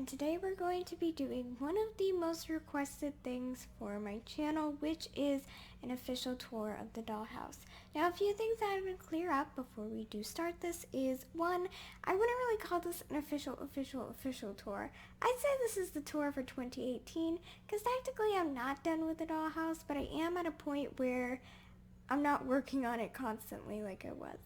and today we're going to be doing one of the most requested things for my channel, which is an official tour of the dollhouse. Now, a few things that I'm going to clear up before we do start this is, one, I wouldn't really call this an official tour. I'd say this is the tour for 2018, because technically I'm not done with the dollhouse, but I am at a point where I'm not working on it constantly like I was.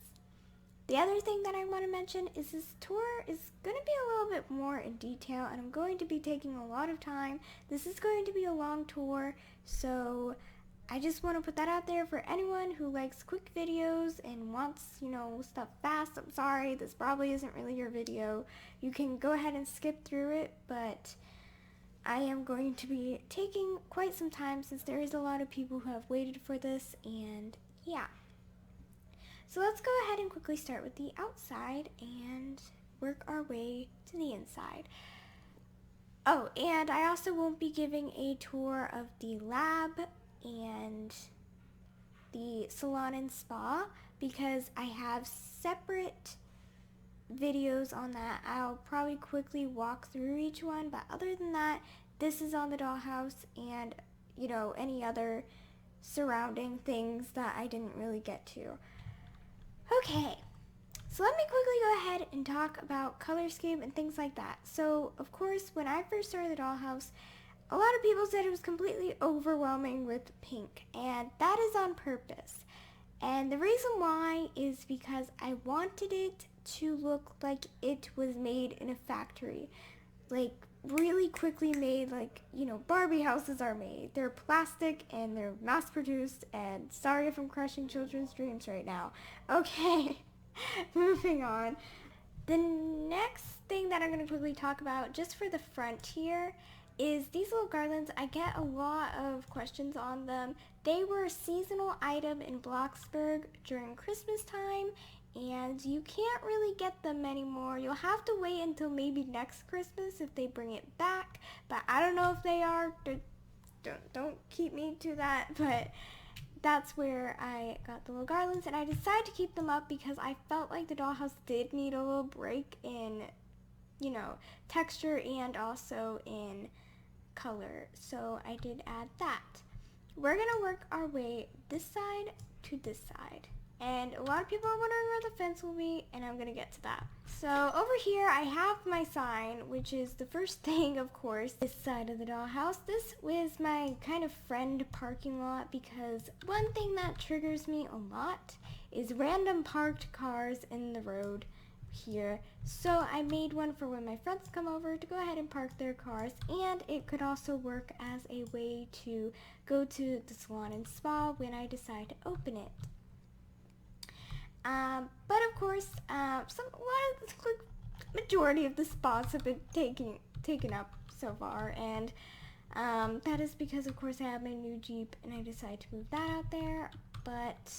The other thing that I want to mention is this tour is going to be a little bit more in detail, and I'm going to be taking a lot of time. This is going to be a long tour, so I just want to put that out there for anyone who likes quick videos and wants, stuff fast. I'm sorry, this probably isn't really your video. You can go ahead and skip through it, but I am going to be taking quite some time since there is a lot of people who have waited for this, and yeah. So let's go ahead and quickly start with the outside and work our way to the inside. Oh, and I also won't be giving a tour of the lab and the salon and spa because I have separate videos on that. I'll probably quickly walk through each one, but other than that, this is on the dollhouse and, any other surrounding things that I didn't really get to. Okay, so let me quickly go ahead and talk about color scheme and things like that. So, of course, when I first started the dollhouse, a lot of people said it was completely overwhelming with pink, and that is on purpose. And the reason why is because I wanted it to look like it was made in a factory. Like, really quickly made, like, Barbie houses are made. They're plastic and they're mass produced, and sorry if I'm crushing children's dreams right now. Okay, moving on. The next thing that I'm going to quickly talk about, just for the front here, is these little garlands. I get a lot of questions on them. They were a seasonal item in Bloxburg during Christmas time, and you can't really get them anymore. You'll have to wait until maybe next Christmas if they bring it back, but I don't know if they are. Don't keep me to that, but that's where I got the little garlands, and I decided to keep them up because I felt like the dollhouse did need a little break in, texture and also in color, so I did add that. We're gonna work our way this side to this side. And a lot of people are wondering where the fence will be, and I'm going to get to that. So over here I have my sign, which is the first thing, of course, this side of the dollhouse. This was my kind of friend parking lot because one thing that triggers me a lot is random parked cars in the road here. So I made one for when my friends come over to go ahead and park their cars, and it could also work as a way to go to the salon and spa when I decide to open it. But of course, majority of the spots have been taken up so far, and that is because, of course, I have my new Jeep, and I decided to move that out there. But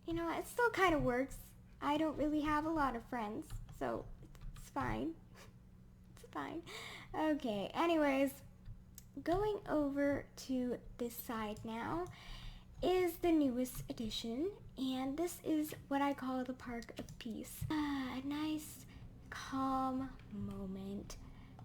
it still kind of works. I don't really have a lot of friends, so it's fine. It's fine. Okay. Anyways, going over to this side now is the newest addition, and this is what I call the Park of Peace. A nice, calm moment.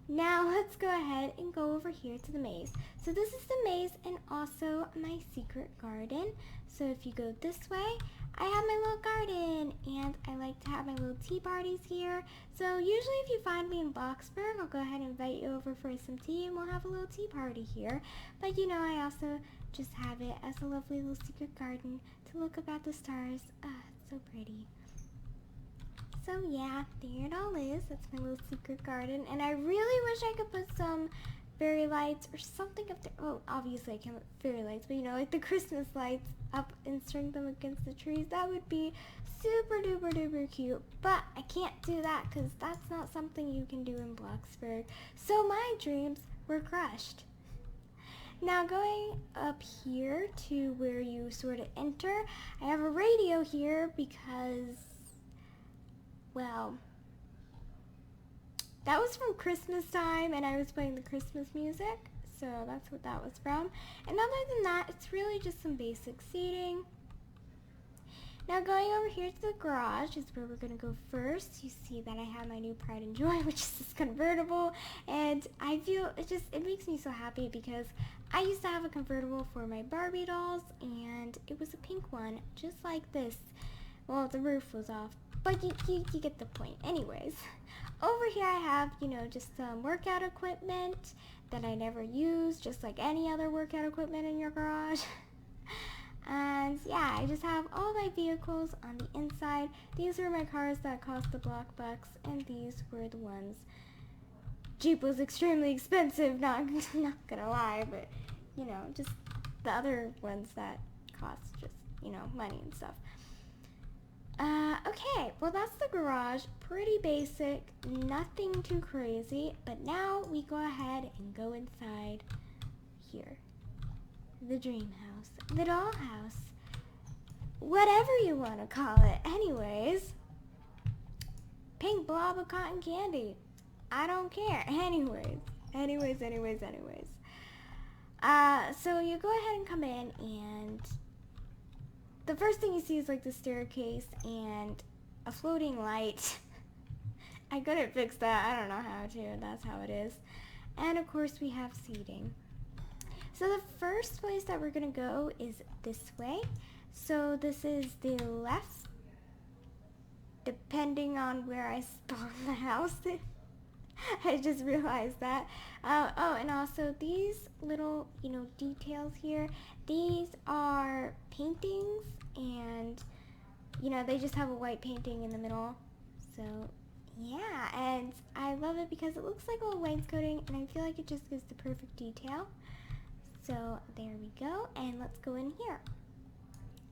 Now let's go ahead and go over here to the maze. So this is the maze and also my secret garden. So if you go this way, I have my little garden, and I like to have my little tea parties here. So usually if you find me in Bloxburg, I'll go ahead and invite you over for some tea, and we'll have a little tea party here. But I also just have it as a lovely little secret garden to look up at the stars. It's so pretty. So yeah, there it all is. That's my little secret garden, and I really wish I could put some fairy lights or something up there. Oh, obviously I can't put fairy lights, but like the Christmas lights up and string them against the trees. That would be super duper duper cute, but I can't do that because that's not something you can do in Bloxburg. So my dreams were crushed. Now going up here to where you sort of enter, I have a radio here because, well, that was from Christmas time, and I was playing the Christmas music, so that's what that was from. And other than that, it's really just some basic seating. Now going over here to the garage is where we're going to go first. You see that I have my new pride and joy, which is this convertible, and I feel it makes me so happy because I used to have a convertible for my Barbie dolls, and it was a pink one, just like this. Well, the roof was off, but you get the point. Anyways, over here I have, just some workout equipment that I never use, just like any other workout equipment in your garage. And yeah, I just have all my vehicles on the inside. These were my cars that cost the block bucks, and these were the ones. Jeep was extremely expensive, not gonna lie, but just the other ones that cost just, money and stuff. Okay, well that's the garage. Pretty basic, nothing too crazy, but now we go ahead and go inside here. The dream house, the dollhouse, whatever you want to call it. Anyways, pink blob of cotton candy. I don't care. Anyways. So you go ahead and come in, and the first thing you see is like the staircase and a floating light. I couldn't fix that. I don't know how to. That's how it is. And of course we have seating. So the first place that we're going to go is this way. So this is the left, depending on where I spawn the house. I just realized that. Oh, and also these little, details here, these are paintings, and, they just have a white painting in the middle. So, yeah, and I love it because it looks like a little wainscoting, and I feel like it just gives the perfect detail. So there we go, and let's go in here.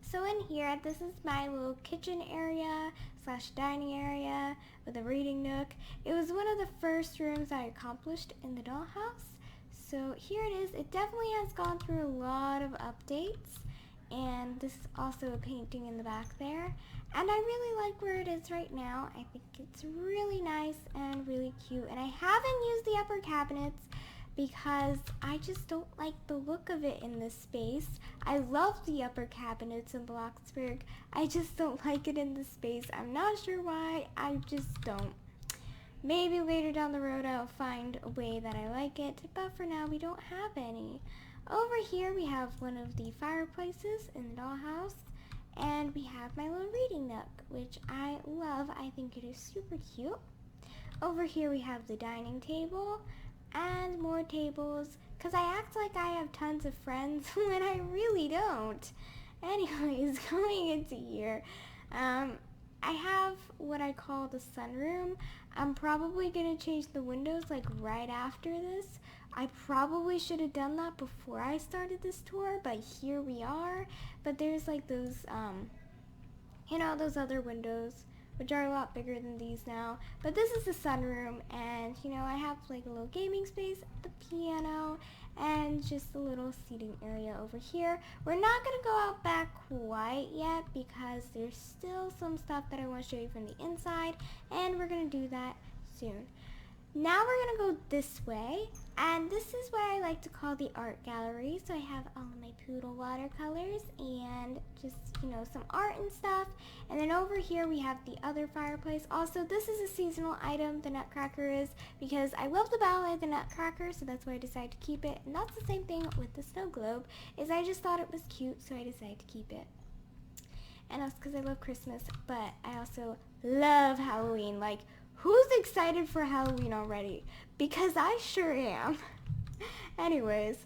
So in here, this is my little kitchen area / dining area with a reading nook. It was one of the first rooms I accomplished in the dollhouse. So here it is. It definitely has gone through a lot of updates, and this is also a painting in the back there. And I really like where it is right now. I think it's really nice and really cute, and I haven't used the upper cabinets because I just don't like the look of it in this space. I love the upper cabinets in Bloxburg. I just don't like it in this space. I'm not sure why. I just don't. Maybe later down the road I'll find a way that I like it, but for now we don't have any. Over here we have one of the fireplaces in the dollhouse, and we have my little reading nook, which I love. I think it is super cute. Over here we have the dining table, and more tables, because I act like I have tons of friends when I really don't. Anyways, going into here, I have what I call the sunroom. I'm probably going to change the windows like right after this. I probably should have done that before I started this tour, but here we are. But there's like those, those other windows, which are a lot bigger than these now. But this is the sunroom, and I have like a little gaming space, the piano, and just a little seating area over here. We're not going to go out back quite yet because there's still some stuff that I want to show you from the inside, and we're going to do that soon. Now we're going to go this way, and this is what I like to call the art gallery. So I have all of my poodle watercolors and just, some art and stuff. And then over here we have the other fireplace. Also, this is a seasonal item, the Nutcracker is, because I love the ballet, the Nutcracker, so that's why I decided to keep it. And that's the same thing with the snow globe, is I just thought it was cute, so I decided to keep it. And that's because I love Christmas, but I also love Halloween. Like, who's excited for Halloween already? Because I sure am. Anyways,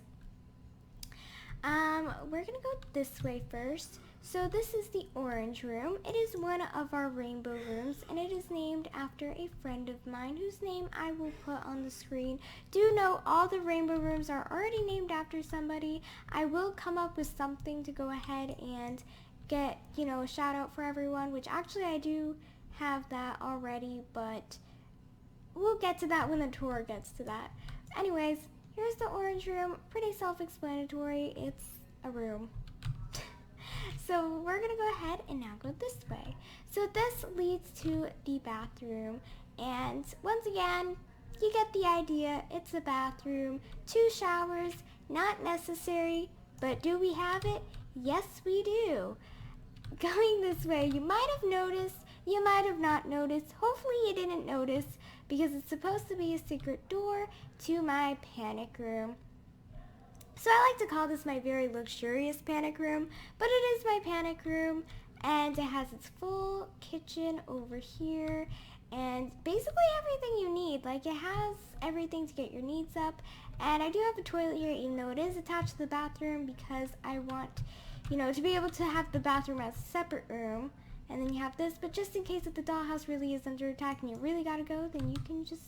we're gonna go this way first. So this is the orange room. It is one of our rainbow rooms, and it is named after a friend of mine whose name I will put on the screen. Do know all the rainbow rooms are already named after somebody. I will come up with something to go ahead and get, a shout out for everyone, which actually I do have that already, but we'll get to that when the tour gets to that. Anyways, here's the orange room. Pretty self-explanatory. It's a room. So we're gonna go ahead and now go this way. So this leads to the bathroom, and once again, you get the idea. It's a bathroom, 2 showers, not necessary, but do we have it? Yes, we do. going this way, you might have noticed, you might have not noticed, hopefully you didn't notice, because it's supposed to be a secret door to my panic room. So I like to call this my very luxurious panic room, but it is my panic room, and it has its full kitchen over here, and basically everything you need. Like, it has everything to get your needs up, and I do have a toilet here, even though it is attached to the bathroom, because I want, to be able to have the bathroom as a separate room, and then you have this, but just in case if the dollhouse really is under attack and you really gotta go, then you can just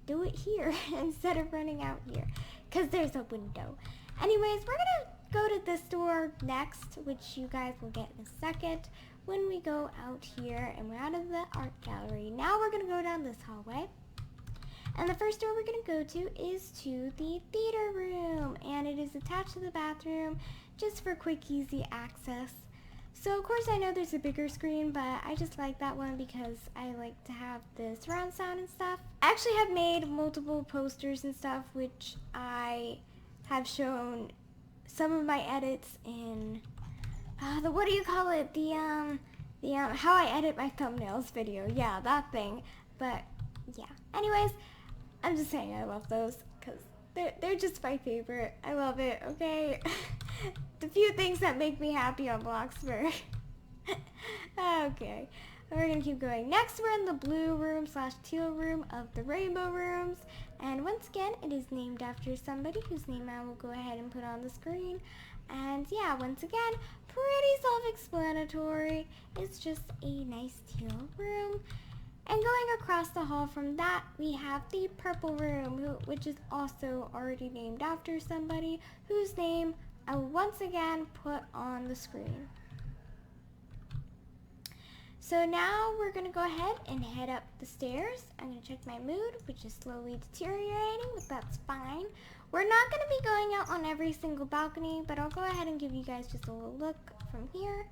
do it here instead of running out here, because there's a window. Anyways, we're gonna go to this door next, which you guys will get in a second when we go out here and we're out of the art gallery. Now we're gonna go down this hallway, and the first door we're gonna go to is to the theater room, and it is attached to the bathroom just for quick, easy access. So of course I know there's a bigger screen, but I just like that one because I like to have the surround sound and stuff. I actually have made multiple posters and stuff, which I have shown some of my edits in the what do you call it, the how I edit my thumbnails video. Yeah, that thing. But yeah, anyways, I'm just saying I love those because they're just my favorite. I love it. Okay. The few things that make me happy on Bloxburg. Okay, we're gonna keep going. Next, we're in the blue room / teal room of the rainbow rooms, and once again it is named after somebody whose name I will go ahead and put on the screen. And yeah, once again, pretty self-explanatory. It's just a nice teal room. And going across the hall from that, we have the purple room, which is also already named after somebody whose name I will once again put on the screen. So now we're going to go ahead and head up the stairs. I'm going to check my mood, which is slowly deteriorating, but that's fine. We're not going to be going out on every single balcony, but I'll go ahead and give you guys just a little look from here.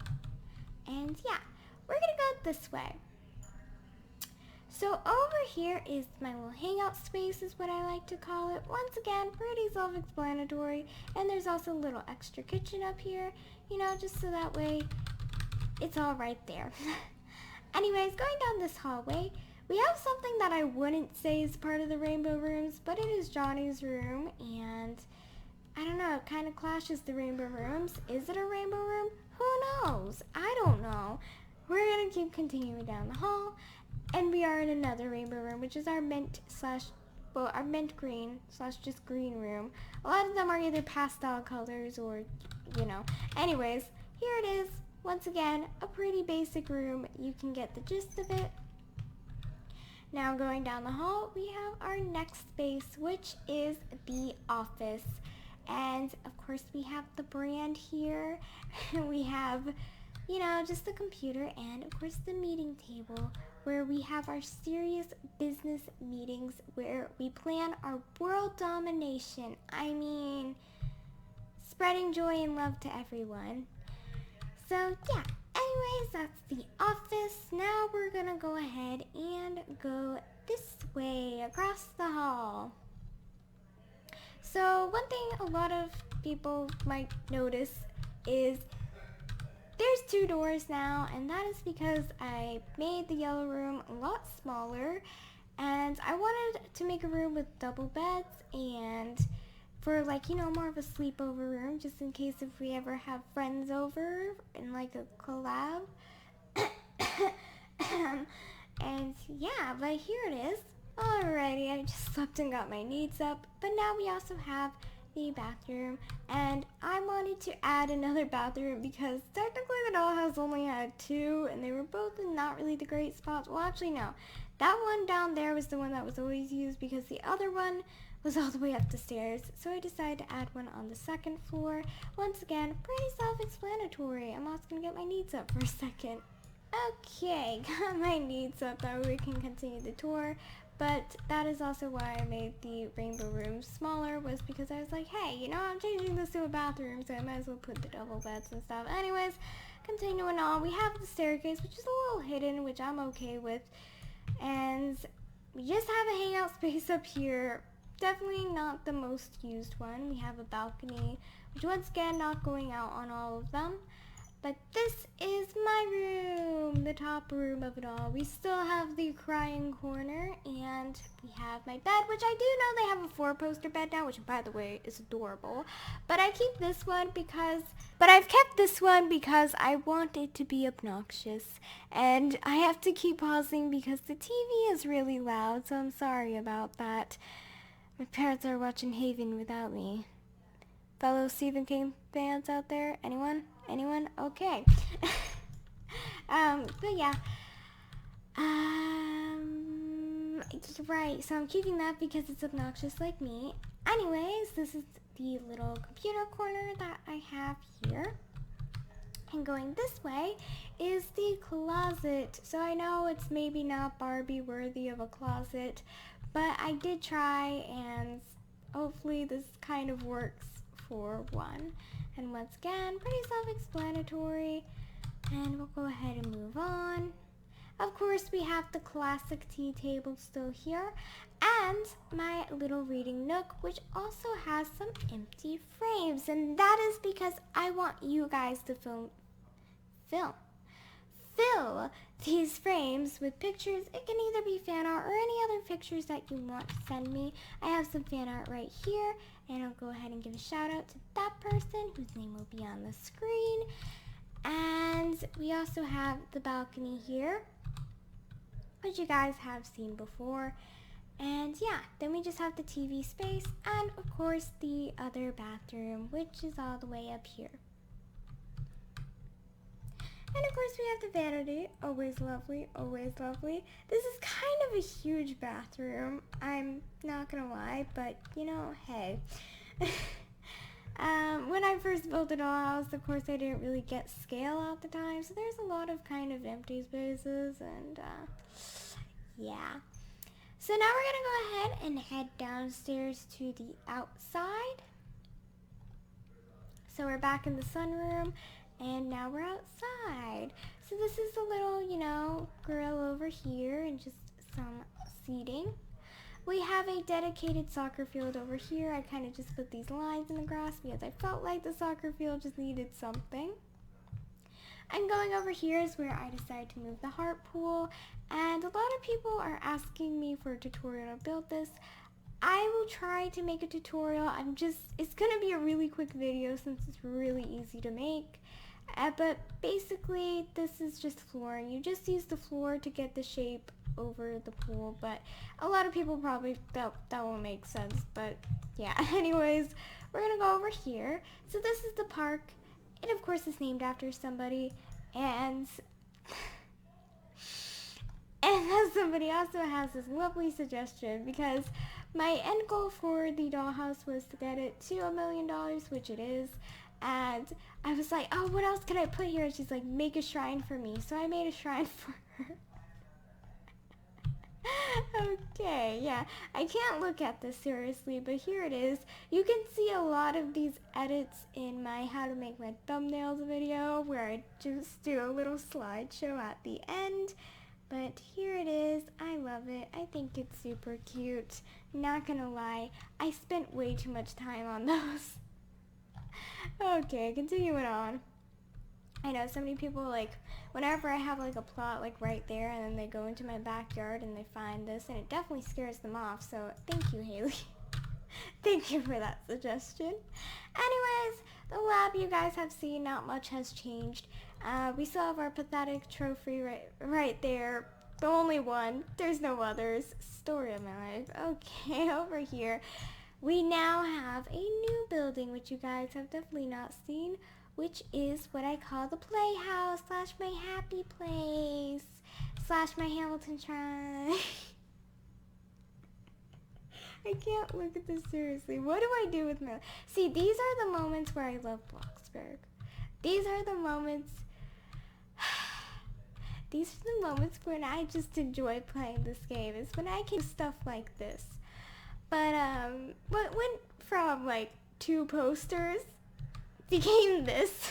And yeah, we're going to go this way. So over here is my little hangout space, is what I like to call it. Once again, pretty self-explanatory. And there's also a little extra kitchen up here, just so that way it's all right there. Anyways, going down this hallway, we have something that I wouldn't say is part of the rainbow rooms, but it is Johnny's room, and I don't know, it kind of clashes the rainbow rooms. Is it a rainbow room? Who knows? I don't know. We're going to keep continuing down the hall, and we are in another rainbow room, which is our mint green / just green room. A lot of them are either pastel colors or, Anyways, here it is. Once again, a pretty basic room. You can get the gist of it. Now going down the hall, we have our next space, which is the office. And of course we have the brand here. We have, just the computer and of course the meeting table, where we have our serious business meetings where we plan our world domination. I mean, spreading joy and love to everyone. So yeah, anyways, that's the office. Now we're gonna go ahead and go this way across the hall. So one thing a lot of people might notice is there's 2 doors now, and that is because I made the yellow room a lot smaller, and I wanted to make a room with double beds and for more of a sleepover room, just in case if we ever have friends over in a collab. And yeah, but here it is. Alrighty, I just slept and got my needs up, but now we also have the bathroom, and I wanted to add another bathroom because technically the dollhouse only had 2, and they were both in not really the great spots. Well, actually no, that one down there was the one that was always used because the other one was all the way up the stairs, so I decided to add one on the 2nd floor. Once again, pretty self-explanatory. I'm also gonna get my needs up for a second. Okay, got my needs up, that way we can continue the tour. But that is also why I made the rainbow room smaller, was because I was like, hey, I'm changing this to a bathroom, so I might as well put the double beds and stuff. Anyways, continuing on, we have the staircase, which is a little hidden, which I'm okay with. And we just have a hangout space up here. Definitely not the most used one. We have a balcony, which once again, not going out on all of them. But this is my room, the top room of it all. We still have the crying corner, and we have my bed, which I do know they have a 4-poster bed now, which by the way is adorable. But I've kept this one because I want it to be obnoxious, and I have to keep pausing because the TV is really loud, so I'm sorry about that. My parents are watching Haven without me. Fellow Stephen King fans out there? Anyone? Anyone? Okay. But yeah. Right, so I'm keeping that because it's obnoxious like me. Anyways, this is the little computer corner that I have here. And going this way is the closet. So I know it's maybe not Barbie worthy of a closet, but I did try, and hopefully this kind of works for one. And once again, pretty self-explanatory, and we'll go ahead and move on. Of course, we have the classic tea table still here, and my little reading nook, which also has some empty frames, and that is because I want you guys to fill these frames with pictures. It can either be fan art or any other pictures that you want to send me. I have some fan art right here, and I'll go ahead and give a shout out to that person whose name will be on the screen. And we also have the balcony here, which you guys have seen before. And yeah, then we just have the TV space, and of course the other bathroom, which is all the way up here. And of course we have the vanity, always lovely, always lovely. This is kind of a huge bathroom, I'm not gonna lie, but you know, hey. When I first built the dollhouse, of course I didn't really get scale at the time, so there's a lot of kind of empty spaces, and yeah. So now we're gonna go ahead and head downstairs to the outside. So we're back in the sunroom, and now we're outside. So this is a little, you know, grill over here and just some seating. We have a dedicated soccer field over here. I kind of just put these lines in the grass because I felt like the soccer field just needed something. And going over here is where I decided to move the heart pool. And a lot of people are asking me for a tutorial to build this. I will try to make a tutorial. It's going to be a really quick video since it's really easy to make. But basically, this is just flooring. You just use the floor to get the shape over the pool, but a lot of people probably, that won't make sense, but yeah. Anyways, we're gonna go over here. So this is the park. It of course is named after somebody, and somebody also has this lovely suggestion, because my end goal for the dollhouse was to get it to $1 million, which it is. And I was like, oh, what else can I put here? And she's like, make a shrine for me. So I made a shrine for her. Okay, yeah. I can't look at this seriously, but here it is. You can see a lot of these edits in my how to make my thumbnails video, where I just do a little slideshow at the end. But here it is. I love it. I think it's super cute. Not gonna lie, I spent way too much time on those. Okay, continuing on. I know so many people, like, whenever I have like a plot like right there, and then they go into my backyard and they find this, and it definitely scares them off, so thank you, Haley. Thank you for that suggestion. Anyways, the lab you guys have seen, not much has changed. We still have our pathetic trophy right there. The only one. There's no others. Story of my life. Okay, over here. We now have a new building, which you guys have definitely not seen, which is what I call the playhouse slash my happy place slash my Hamilton shrine. I can't look at this seriously. What do I do with my... See, these are the moments where I love Bloxburg. These are the moments... These are the moments when I just enjoy playing this game. It's when I can do stuff like this. But what went from like 2 posters became this.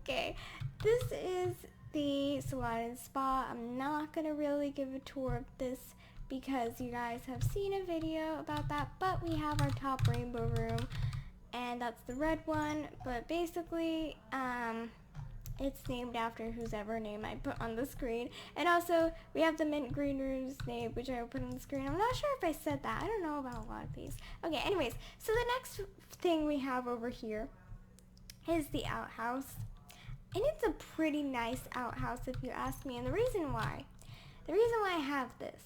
Okay, this is the salon and spa. I'm not gonna really give a tour of this because you guys have seen a video about that, but we have our top rainbow room, and that's the red one. But basically, it's named after whose ever name I put on the screen. And also, we have the mint green room's name, which I will put on the screen. I'm not sure if I said that. I don't know about a lot of these. Okay, anyways, so the next thing we have over here is the outhouse. And it's a pretty nice outhouse if you ask me. And the reason why I have this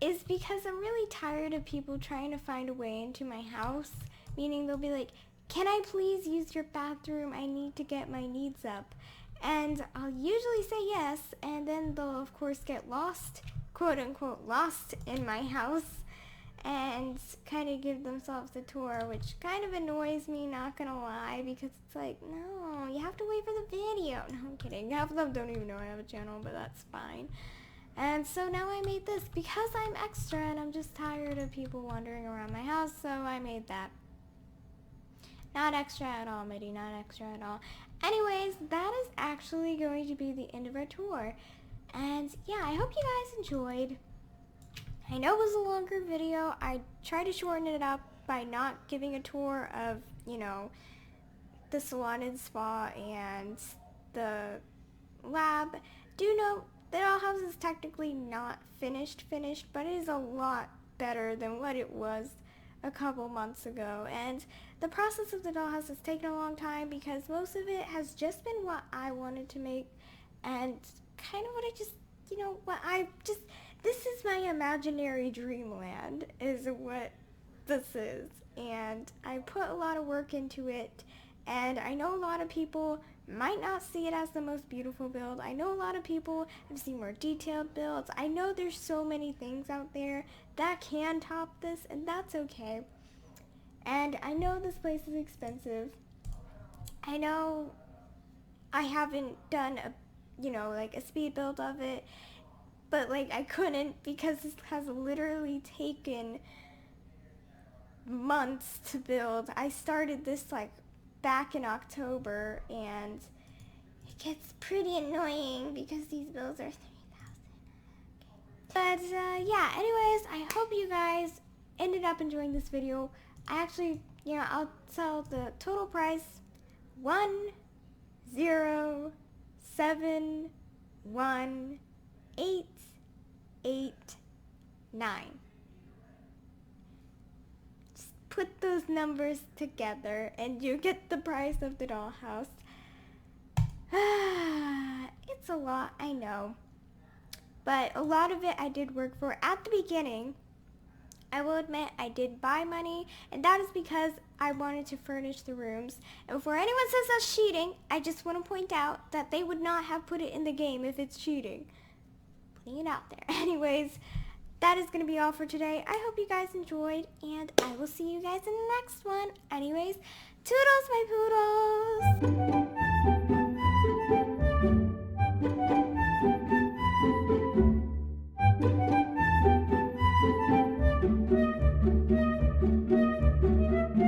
is because I'm really tired of people trying to find a way into my house. Meaning they'll be like, can I please use your bathroom? I need to get my needs up. And I'll usually say yes, and then they'll of course get lost, quote unquote lost in my house, and kind of give themselves a tour, which kind of annoys me, not gonna lie, because it's like, no, you have to wait for the video. No, I'm kidding. Half of them don't even know I have a channel, but that's fine. And so now I made this because I'm extra and I'm just tired of people wandering around my house, so I made that. Not extra at all, Mitty, not extra at all. Anyways, that is actually going to be the end of our tour. And yeah, I hope you guys enjoyed. I know it was a longer video. I tried to shorten it up by not giving a tour of, you know, the salon and spa and the lab. Do note, the dollhouse is technically not finished, but it is a lot better than what it was a couple months ago. And the process of the dollhouse has taken a long time because most of it has just been what I wanted to make and kind of what I just, you know, this is my imaginary dreamland is what this is. And I put a lot of work into it, and I know a lot of people might not see it as the most beautiful build. I know a lot of people have seen more detailed builds. I know there's so many things out there that can top this, and that's okay. And I know this place is expensive. I know I haven't done a, you know, like a speed build of it, but like I couldn't because this has literally taken months to build. I started this like back in October, and it gets pretty annoying because these bills are $3,000. But yeah, anyways, I hope you guys ended up enjoying this video. I actually, you know, I'll tell the total price, 1071889. Just put those numbers together and you get the price of the dollhouse. It's a lot, I know. But a lot of it I did work for at the beginning. I will admit I did buy money, and that is because I wanted to furnish the rooms. And before anyone says that's cheating, I just want to point out that they would not have put it in the game if it's cheating. Putting it out there. Anyways, that is going to be all for today. I hope you guys enjoyed, and I will see you guys in the next one. Anyways, toodles, my poodles!